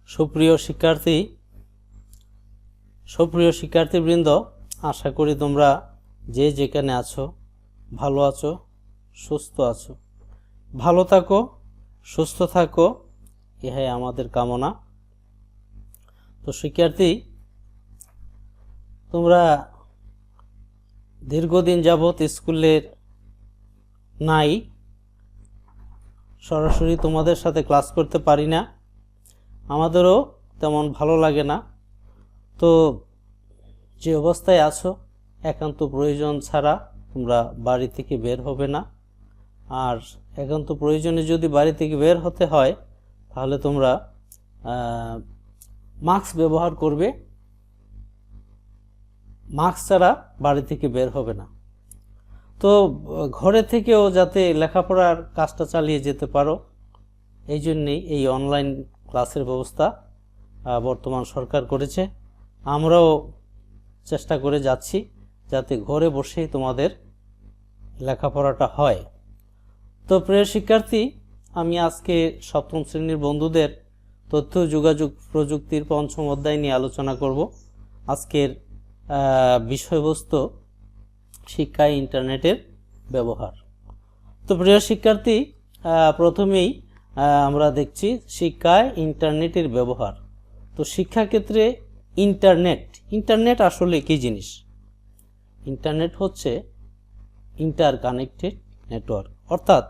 সুপ্রিয় শিক্ষার্থীবৃন্দ, আশা করি তোমরা যে যেখানে আছো ভালো আছো, সুস্থ আছো। ভালো থাকো, সুস্থ থাকো, ইহাই আমাদের কামনা। তো শিক্ষার্থী, তোমরা দীর্ঘদিন যাবত স্কুলের নাই, সরাসরি তোমাদের সাথে ক্লাস করতে পারি না, আমাদেরও তেমন ভালো লাগে না। তো যে অবস্থায় আছো, একান্ত প্রয়োজন ছাড়া তোমরা বাড়ি থেকে বের হবে না। আর একান্ত প্রয়োজনে যদি বাড়ি থেকে বের হতে হয় তাহলে তোমরা মাস্ক ব্যবহার করবে, মাস্ক ছাড়া বাড়ি থেকে বের হবে না। তো ঘরে থেকেও যাতে লেখাপড়ার কাজটা চালিয়ে যেতে পারো, এই জন্যেই এই অনলাইন ক্লাসের ব্যবস্থা বর্তমান সরকার করেছে। আমরাও চেষ্টা করে যাচ্ছি যাতে ঘরে বসেই তোমাদের লেখাপড়াটা হয়। তো প্রিয় শিক্ষার্থী, আমি আজকে সপ্তম শ্রেণীর বন্ধুদের তথ্য যোগাযোগ প্রযুক্তির পঞ্চম অধ্যায় নিয়ে আলোচনা করব। আজকের বিষয়বস্তু শিক্ষায় ইন্টারনেটের ব্যবহার। তো প্রিয় শিক্ষার্থী, প্রথমেই আমরা দেখছি শিক্ষায় ইন্টারনেটের ব্যবহার। তো শিক্ষাক্ষেত্রে ইন্টারনেট আসলে কি জিনিস? ইন্টারনেট হচ্ছে ইন্টারকানেক্টেড নেটওয়ার্ক, অর্থাৎ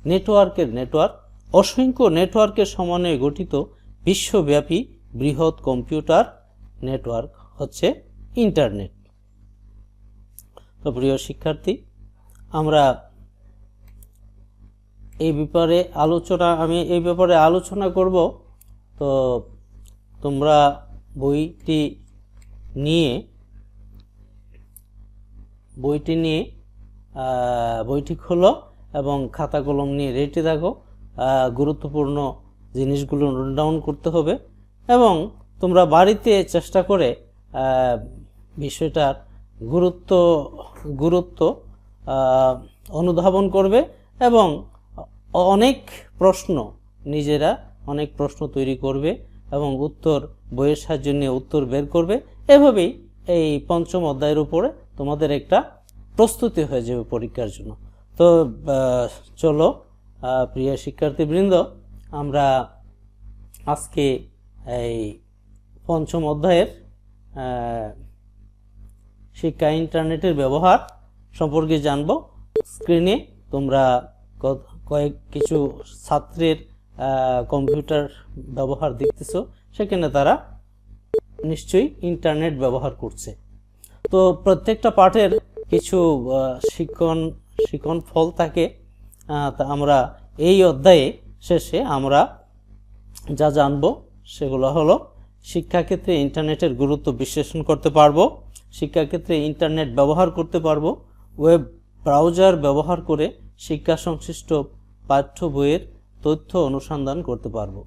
নেটওয়ার্ক। অসংখ্য নেটওয়ার্কের সমন্বয়ে গঠিত বিশ্বব্যাপী বৃহৎ কম্পিউটার নেটওয়ার্ক হচ্ছে ইন্টারনেট। তো প্রিয় শিক্ষার্থী, আমরা আমি এই ব্যাপারে আলোচনা করব। তো তোমরা বইটি নিয়ে বইটি খোলো এবং খাতা কলম নিয়ে রেডি থাকো। গুরুত্বপূর্ণ জিনিসগুলো নোট ডাউন করতে হবে এবং তোমরা বাড়িতে চেষ্টা করে বিষয়টার গুরুত্ব অনুধাবন করবে এবং নিজেরা অনেক প্রশ্ন তৈরি করবে এবং বইয়ের সাহায্য নিয়ে উত্তর বের করবে। এভাবেই এই পঞ্চম অধ্যায়ের উপরে তোমাদের একটা প্রস্তুতি হয়ে যাবে পরীক্ষার জন্য। তো চলো প্রিয় শিক্ষার্থীবৃন্দ, আমরা আজকে এই পঞ্চম অধ্যায়ের শিক্ষা ইন্টারনেটের ব্যবহার সম্পর্কে জানব। স্ক্রিনে তোমরা কিছু ছাত্রের কম্পিউটার ব্যবহার দেখতেছো, সেখানে তারা নিশ্চয়ই ইন্টারনেট ব্যবহার করছে। তো প্রত্যেকটা পাঠের কিছু শিক্ষণ ফল থাকে। তা আমরা এই অধ্যায়ে শেষে আমরা যা জানবো সেগুলো হলো শিক্ষাক্ষেত্রে ইন্টারনেটের গুরুত্ব বিশ্লেষণ করতে পারবো, শিক্ষাক্ষেত্রে ইন্টারনেট ব্যবহার করতে পারবো, ওয়েব ব্রাউজার ব্যবহার করে শিক্ষা সংশ্লিষ্ট পাঠ্য বইয়ের তথ্য অনুসন্ধান করতে পারবো।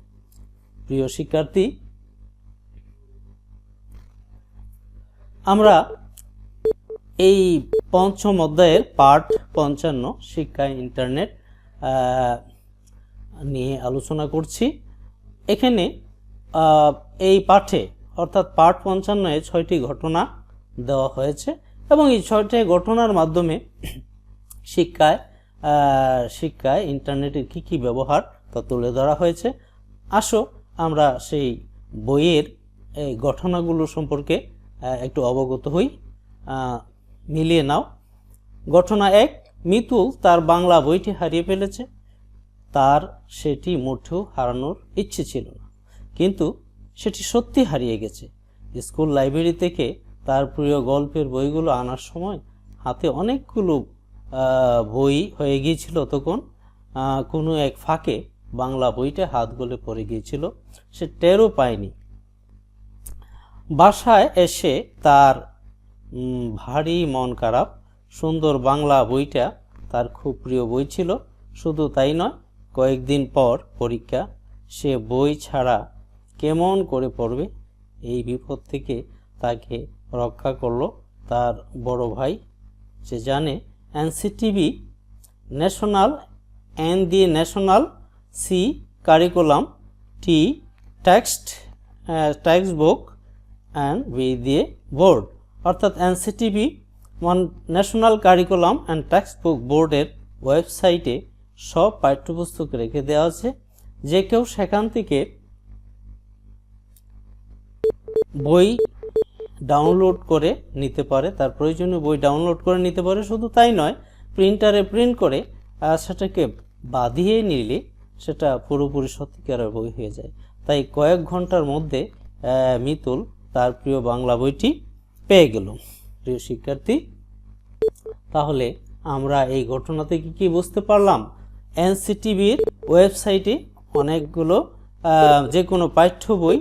প্রিয় শিক্ষার্থী, আমরা এই পঞ্চম অধ্যায়ের পাঠ 55 শিক্ষায় ইন্টারনেট নিয়ে আলোচনা করছি। এখানে এই পাঠে অর্থাৎ পাঠ 55-এ 6টি ঘটনা দেওয়া হয়েছে এবং এই 6টি ঘটনার মাধ্যমে শিক্ষায় ইন্টারনেটের কি ব্যবহার তা তুলে ধরা হয়েছে। আসো আমরা সেই বইয়ের এই ঘটনাগুলো সম্পর্কে একটু অবগত হই। মিলিয়ে নাও। ঘটনা 1, মিতুল তার বাংলা বইটি হারিয়ে ফেলেছে। তার সেটি মোটেও হারানোর ইচ্ছে ছিল না, কিন্তু সেটি সত্যি হারিয়ে গেছে। স্কুল লাইব্রেরি থেকে তার প্রিয় গল্পের বইগুলো আনার সময় হাতে অনেকগুলো বই হয়ে গিয়েছিল। তখন কোনো এক ফাঁকে বাংলা বইটা হাত গলে পড়ে গিয়েছিল, সে টেরও পায়নি। বাসায় এসে তার ভারী মন খারাপ। সুন্দর বাংলা বইটা তার খুব প্রিয় বই ছিল। শুধু তাই নয়, কয়েকদিন পর পরীক্ষা। সে বই ছাড়া কেমন করে পড়বে? এই বিপদ থেকে তাকে রক্ষা করলো তার বড় ভাই। সে জানে এনসিটিবি ন্যাশনাল সি কারিকুলাম টি text text book and B দিয়ে বোর্ড, অর্থাৎ NCTB national curriculum and text book বোর্ডের ওয়েবসাইটে সব পাঠ্যপুস্তক রেখে দেওয়া আছে। যে কেউ সেখান থেকে বই ডাউনলোড করে নিতে পারে, তার প্রয়োজনীয় বই ডাউনলোড করে নিতে পারে। শুধু তাই নয়, প্রিন্টারে প্রিন্ট করে সেটাকে বাঁধিয়ে নিলে সেটা পুরোপুরি সত্যিকারের বই হয়ে যায়। তাই কয়েক ঘন্টার মধ্যে মিতুল তার প্রিয় বাংলা বইটি পেয়ে গেল। প্রিয় শিক্ষার্থী, তাহলে আমরা এই ঘটনা থেকে কি বুঝতে পারলাম? এনসিটিবির ওয়েবসাইটে অনেকগুলো যে কোনো পাঠ্য বই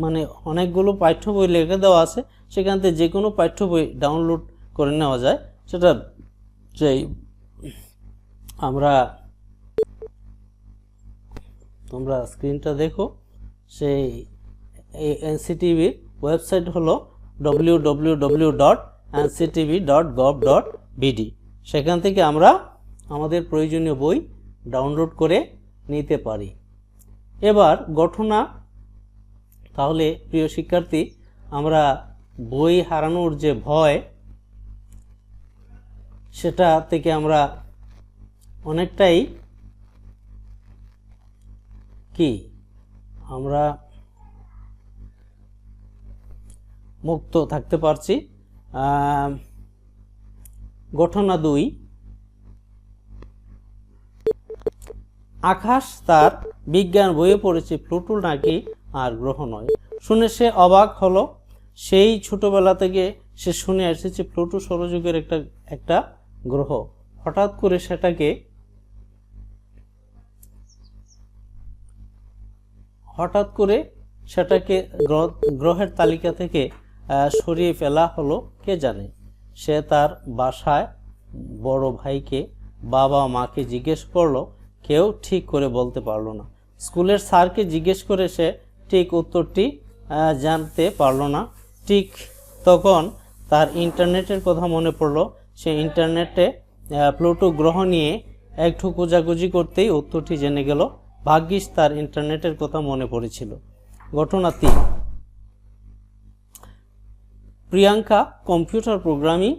মানে অনেকগুলো পাঠ্য বই লিখে দেওয়া আছে, সেখান থেকে যে কোনো পাঠ্য বই ডাউনলোড করে নেওয়া যায়। সেটা যেই আমরা তোমরা স্ক্রিনটা দেখো, সেই এনসিটিবির ওয়েবসাইট হলো www.nctv.gov.bd। সেখান থেকে আমরা আমাদের প্রয়োজনীয় বই ডাউনলোড করে নিতে পারি। এবার ঘটনা, তাহলে প্রিয় শিক্ষার্থী, আমরা বই হারানোর যে ভয়, সেটা থেকে আমরা অনেকটাই আমরা মুক্ত থাকতে পারছি। ঘটনা 2, আকাশ তার বিজ্ঞান বইয়ে পড়েছে প্লুটো নাকি আর গ্রহ নয়। শুনে সে অবাক হলো। সেই ছোটবেলা থেকে সে শুনে এসেছে প্লুটো সৌরজগতের একটা গ্রহ। হঠাৎ করে সেটাকে গ্রহের তালিকা থেকে সরিয়ে ফেলা হলো কে জানে। সে তার বাসায় বড় ভাইকে, বাবা মাকে জিজ্ঞেস করলো, কেউ ঠিক করে বলতে পারলো না। স্কুলের স্যারকে জিজ্ঞেস করে সে ঠিক উত্তরটি জানতে পারলো না। ঠিক তখন তার ইন্টারনেটের কথা মনে পড়লো। সে ইন্টারনেটে প্লুটো গ্রহ নিয়ে একটু খোঁজাখুঁজি করতেই উত্তরটি জেনে গেল। ভাগ্যিস তার ইন্টারনেটের কথা মনে পড়েছিল। ঘটনা 3, প্রিয়াঙ্কা কম্পিউটার প্রোগ্রামিং।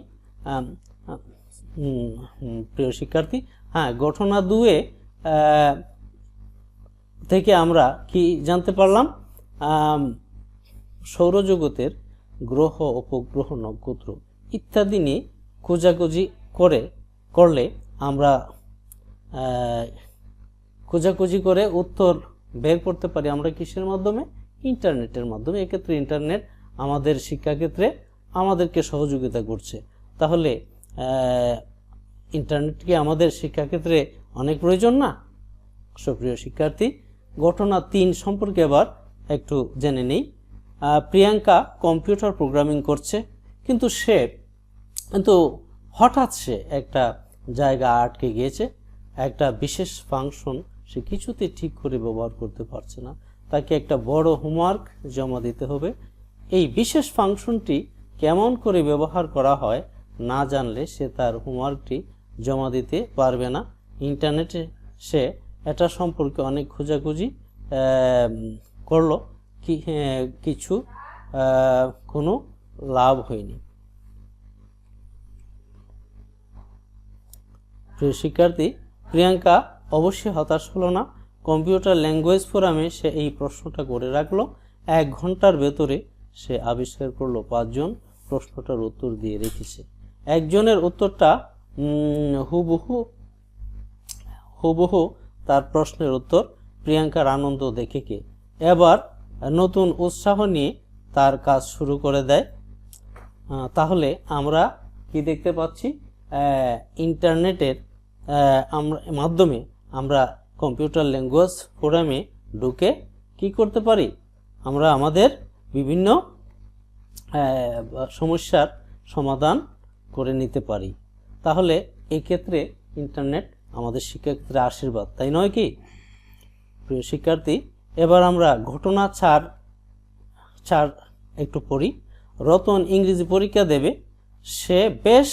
প্রিয় শিক্ষার্থী, ঘটনা 2 থেকে আমরা কি জানতে পারলাম? সৌরজগতের গ্রহ, উপগ্রহ, নক্ষত্র ইত্যাদি নিয়ে খোঁজাখুঁজি করলে আমরা খোঁজাখুঁজি করে উত্তর বের করতে পারি। আমরা কিসের মাধ্যমে? ইন্টারনেটের মাধ্যমে। এক্ষেত্রে ইন্টারনেট আমাদের শিক্ষাক্ষেত্রে আমাদেরকে সহযোগিতা করছে। তাহলে ইন্টারনেটকে আমাদের শিক্ষাক্ষেত্রে অনেক প্রয়োজন না? সুপ্রিয় শিক্ষার্থী, ঘটনা 3 সম্পর্কে এবার একটু জেনে নেই। প্রিয়াঙ্কা কম্পিউটার প্রোগ্রামিং করছে, কিন্তু হঠাৎ সে একটা জায়গা আটকে গিয়েছে। একটা বিশেষ ফাংশন সে কিছুতে ঠিক করে ব্যবহার করতে পারছে না। তাকে একটা বড় হোমওয়ার্ক জমা দিতে হবে। এই বিশেষ ফাংশনটি কেমন করে ব্যবহার করা হয় না জানলে সে তার হোমওয়ার্কটি জমা দিতে পারবে না। ইন্টারনেটে সে এটা সম্পর্কে অনেক খোঁজাখুঁজি করলো, কিছু কোনো লাভ হয়নি। প্রিয় শিক্ষার্থী, প্রিয়াঙ্কা অবশ্যই হতাশ হলো না। কম্পিউটার ল্যাঙ্গুয়েজ ফোরামে সে এই প্রশ্নটা করে রাখলো। 1 ঘন্টার ভেতরে সে আবিষ্কার করলো 5 জন প্রশ্নটার উত্তর দিয়ে রেখেছে। একজনের উত্তরটা হুবহু তার প্রশ্নের উত্তর। প্রিয়াঙ্কার আনন্দ দেখে কে এবার নতুন উৎসাহ নিয়ে তার কাজ শুরু করে দেয়। তাহলে আমরা কি দেখতে পাচ্ছি? ইন্টারনেটের মাধ্যমে আমরা কম্পিউটার ল্যাঙ্গুয়েজ ফোরামে ঢুকে কি করতে পারি? আমরা আমাদের বিভিন্ন সমস্যার সমাধান করে নিতে পারি। তাহলে এক্ষেত্রে ইন্টারনেট আমাদের শিক্ষাক্ষেত্রে আশীর্বাদ, তাই নয় কি? প্রিয় শিক্ষার্থী, এবার আমরা ঘটনা 4 একটু পড়ি। রতন ইংরেজি পরীক্ষা দেবে। সে বেশ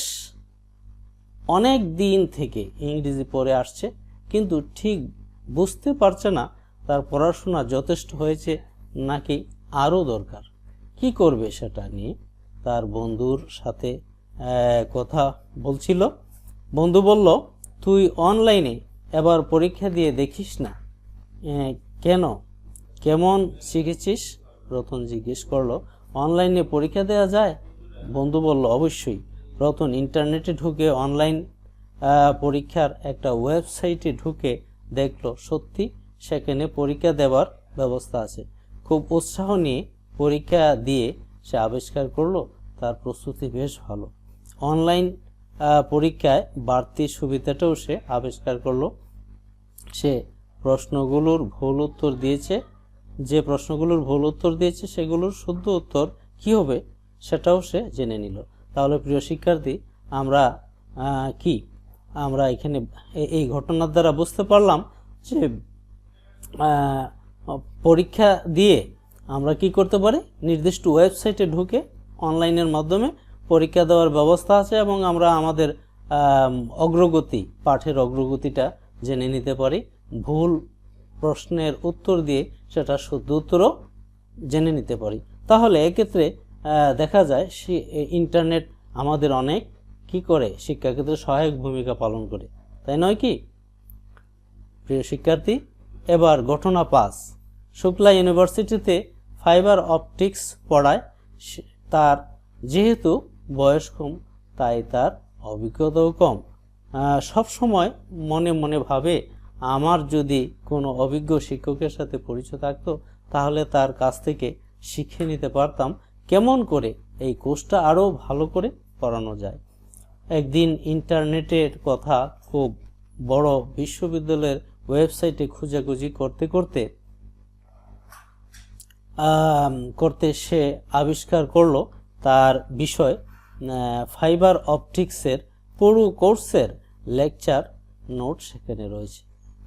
অনেক দিন থেকে ইংরেজি পড়ে আসছে, কিন্তু ঠিক বুঝতে পারছে না তার পড়াশোনা যথেষ্ট হয়েছে নাকি আরও দরকার। কি করবে সেটা নিয়ে তার বন্ধুর সাথে কথা বলছিল। বন্ধু বলল, তুই অনলাইনে এবার পরীক্ষা দিয়ে দেখিস না? কেন, কেমন শিখেছিস? রতন জিজ্ঞেস করলো। অনলাইনে পরীক্ষা দেওয়া যায়? বন্ধু বলল, অবশ্যই। রতন ইন্টারনেটে ঢুকে অনলাইন পরীক্ষার একটা ওয়েবসাইটে ঢুকে দেখলো সত্যি সেখানে পরীক্ষা দেওয়ার ব্যবস্থা আছে। খুব উৎসাহ নিয়ে পরীক্ষা দিয়ে সে আবিষ্কার করলো তার প্রস্তুতি বেশ ভালো। অনলাইন পরীক্ষায় বাড়তি সুবিধাটাও সে আবিষ্কার করলো। সে প্রশ্নগুলোর ভুল উত্তর দিয়েছে, যে প্রশ্নগুলোর ভুল উত্তর দিয়েছে সেগুলোর শুদ্ধ উত্তর কী হবে সেটাও সে জেনে নিল। তাহলে প্রিয় শিক্ষার্থী, আমরা এখানে এই ঘটনার দ্বারা বুঝতে পারলাম যে পরীক্ষা দিয়ে আমরা কি করতে পারি, নির্দিষ্ট ওয়েবসাইটে ঢুকে অনলাইনের মাধ্যমে পরীক্ষা দেওয়ার ব্যবস্থা আছে এবং আমরা আমাদের অগ্রগতি, পাঠের অগ্রগতিটা জেনে নিতে পারি। ভুল প্রশ্নের উত্তর দিয়ে সেটা শুদ্ধ উত্তরও জেনে নিতে পারি। তাহলে এক্ষেত্রে দেখা যায় ইন্টারনেট আমাদের অনেক কি করে, শিক্ষাক্ষেত্রে সহায়ক ভূমিকা পালন করে, তাই নয় কি? প্রিয় শিক্ষার্থী, এবার ঘটনা 5। শুক্লা ইউনিভার্সিটিতে ফাইবার অপটিক্স পড়ায়। তার যেহেতু বয়স কম তাই তার অভিজ্ঞতাও কম। সব সময় মনে মনে ভাবে, আমার যদি কোনো অভিজ্ঞ শিক্ষকের সাথে পরিচয় থাকতো তাহলে তার কাছ থেকে শিখে নিতে পারতাম কেমন করে এই কোর্সটা আরও ভালো করে পড়ানো যায়। একদিন ইন্টারনেটের কথা খুব বড় বিশ্ববিদ্যালয়ের ওয়েবসাইটে খোঁজাখুঁজি করতে সে আবিষ্কার করলো তার বিষয় ফাইবার অপটিক্সের পুরো কোর্সের লেকচার নোট সেখানে রয়েছে।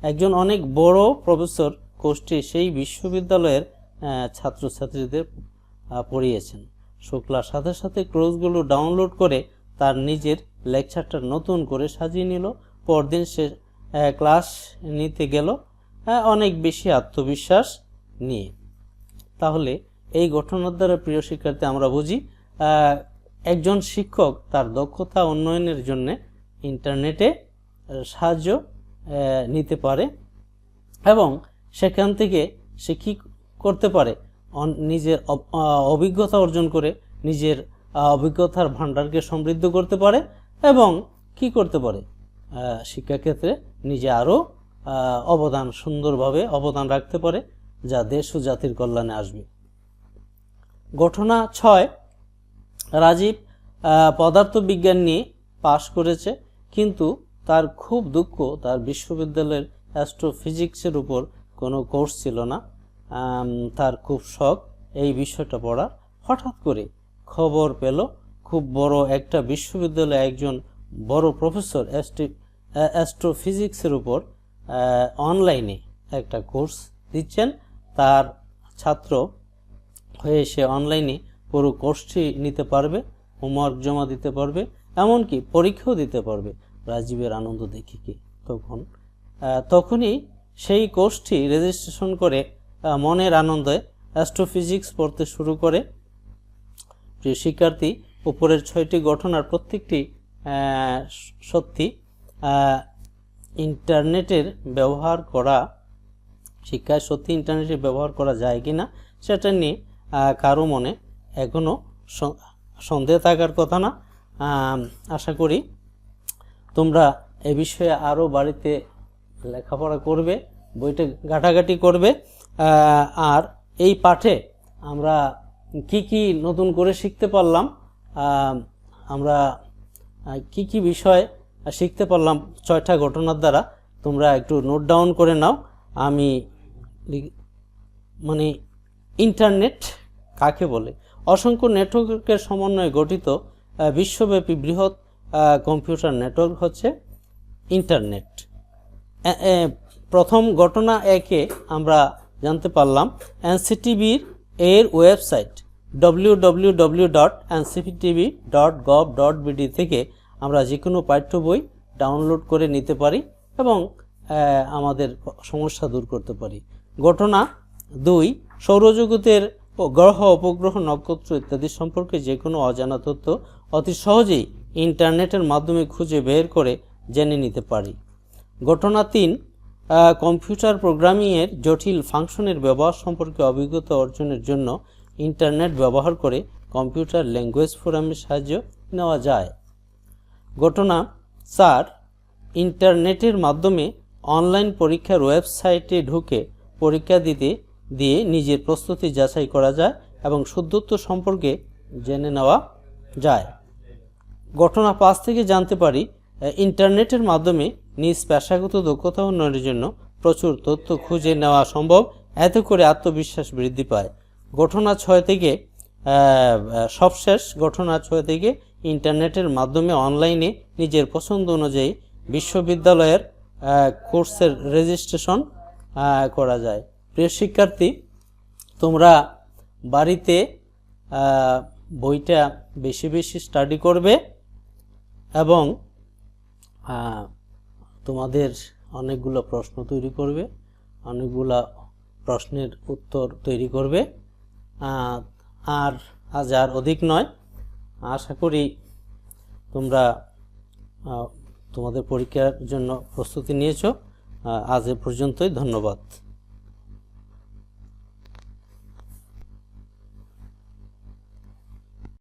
একজন অনেক বড় প্রফেসর কোর্সটি সেই বিশ্ববিদ্যালয়ের ছাত্রছাত্রীদের পড়িয়েছেন। শুক্লার সাথে সাথে কোর্সগুলো ডাউনলোড করে তার নিজের লেকচারটা নতুন করে সাজিয়ে নিল। পরদিন সে ক্লাস নিতে গেল অনেক বেশি আত্মবিশ্বাস নিয়ে। তাহলে এই ঘটনার দ্বারা প্রিয় শিক্ষার্থী আমরা বুঝি একজন শিক্ষক তার দক্ষতা উন্নয়নের জন্য ইন্টারনেটে সাহায্য নিতে পারে এবং সেখান থেকে সে কী করতে পারে, নিজের অভিজ্ঞতা অর্জন করে নিজের অভিজ্ঞতার ভাণ্ডারকে সমৃদ্ধ করতে পারে এবং কি করতে পারে, শিক্ষাক্ষেত্রে নিজে আরও সুন্দরভাবে অবদান রাখতে পারে, যা দেশ ও জাতির কল্যাণে আসবে। ঘটনা 6। রাজীব পদার্থবিজ্ঞান নিয়ে পাশ করেছে, কিন্তু তার খুব দুঃখ তার বিশ্ববিদ্যালয়ের অ্যাস্ট্রোফিজিক্সের উপর কোনো কোর্স ছিল না। তার খুব শখ এই বিষয়টা পড়ার। হঠাৎ করে খবর পেল খুব বড় একটা বিশ্ববিদ্যালয়ে একজন বড় প্রফেসর অ্যাস্ট্রোফিজিক্সের উপর অনলাইনে একটা কোর্স দিচ্ছেন। তার ছাত্র হয়ে সে অনলাইনে পুরো কোর্সটি নিতে পারবে, হোমওয়ার্ক জমা দিতে পারবে, এমনকি পরীক্ষাও দিতে পারবে। রাজীবের আনন্দ দেখে কি তখনই সেই কোর্সটি রেজিস্ট্রেশন করে মনের আনন্দে অ্যাস্ট্রোফিজিক্স পড়তে শুরু করে। প্রিয় শিক্ষার্থী, উপরের 6টি ঘটনার প্রত্যেকটি সত্যি। ইন্টারনেটের ব্যবহার করা, শিক্ষায় সত্যি ইন্টারনেটের ব্যবহার করা যায় কি না সেটা নিয়ে কারো মনে এখনও সন্দেহ থাকার কথা না। আশা করি তোমরা এ বিষয়ে আরও বাড়িতে লেখাপড়া করবে, বইটা ঘাটাঘাটি করবে। আর এই পাঠে আমরা কি কি নতুন করে শিখতে পারলাম, আমরা কি কি বিষয় শিখতে পারলাম 6টা ঘটনার দ্বারা, তোমরা একটু নোট ডাউন করে নাও। আমি ইন্টারনেট কাকে বলে? অসংখ্য নেটওয়ার্কের সমন্বয়ে গঠিত বিশ্বব্যাপী বৃহৎ কম্পিউটার নেটওয়ার্ক হচ্ছে ইন্টারনেট। প্রথম ঘটনা 1-এ আমরা জানতে পারলাম এনসিটিবির এর ওয়েবসাইট www.nctv.gov.bd থেকে আমরা যে কোনো পাঠ্য বই ডাউনলোড করে নিতে পারি এবং আমাদের সমস্যা দূর করতে পারি। ঘটনা 2, সৌরজগতের ও গ্রহ, উপগ্রহ, নক্ষত্র ইত্যাদি সম্পর্কে যে কোনো অজানা তথ্য অতি সহজেই ইন্টারনেটের মাধ্যমে খুঁজে বের করে জেনে নিতে পারি। ঘটনা 3, কম্পিউটার প্রোগ্রামিংয়ের জটিল ফাংশনের ব্যবহার সম্পর্কে অভিজ্ঞতা অর্জনের জন্য ইন্টারনেট ব্যবহার করে কম্পিউটার ল্যাঙ্গুয়েজ ফোরামের সাহায্য নেওয়া যায়। ঘটনা 4, ইন্টারনেটের মাধ্যমে অনলাইন পরীক্ষার ওয়েবসাইটে ঢুকে পরীক্ষা দিয়ে নিজের প্রস্তুতি যাচাই করা যায় এবং শুদ্ধত্ব সম্পর্কে জেনে নেওয়া যায়। ঘটনা 5 থেকে জানতে পারি ইন্টারনেটের মাধ্যমে নিজ পেশাগত দক্ষতা উন্নয়নের জন্য প্রচুর তথ্য খুঁজে নেওয়া সম্ভব, এতে করে আত্মবিশ্বাস বৃদ্ধি পায়। ঘটনা 6 থেকে সবশেষ ঘটনা 6 থেকে ইন্টারনেটের মাধ্যমে অনলাইনে নিজের পছন্দ অনুযায়ী বিশ্ববিদ্যালয়ের কোর্সের রেজিস্ট্রেশন করা যায়। প্রিয় শিক্ষার্থী, তোমরা বাড়িতে বইটা বেশি বেশি স্টাডি করবে এবং তোমাদের অনেকগুলো প্রশ্ন তৈরি করবে, অনেকগুলো প্রশ্নের উত্তর তৈরি করবে। আর আজ আর অধিক নয়, আশা করি তোমরা তোমাদের পরীক্ষার জন্য প্রস্তুতি নিয়েছো। আজ এ পর্যন্তই, ধন্যবাদ।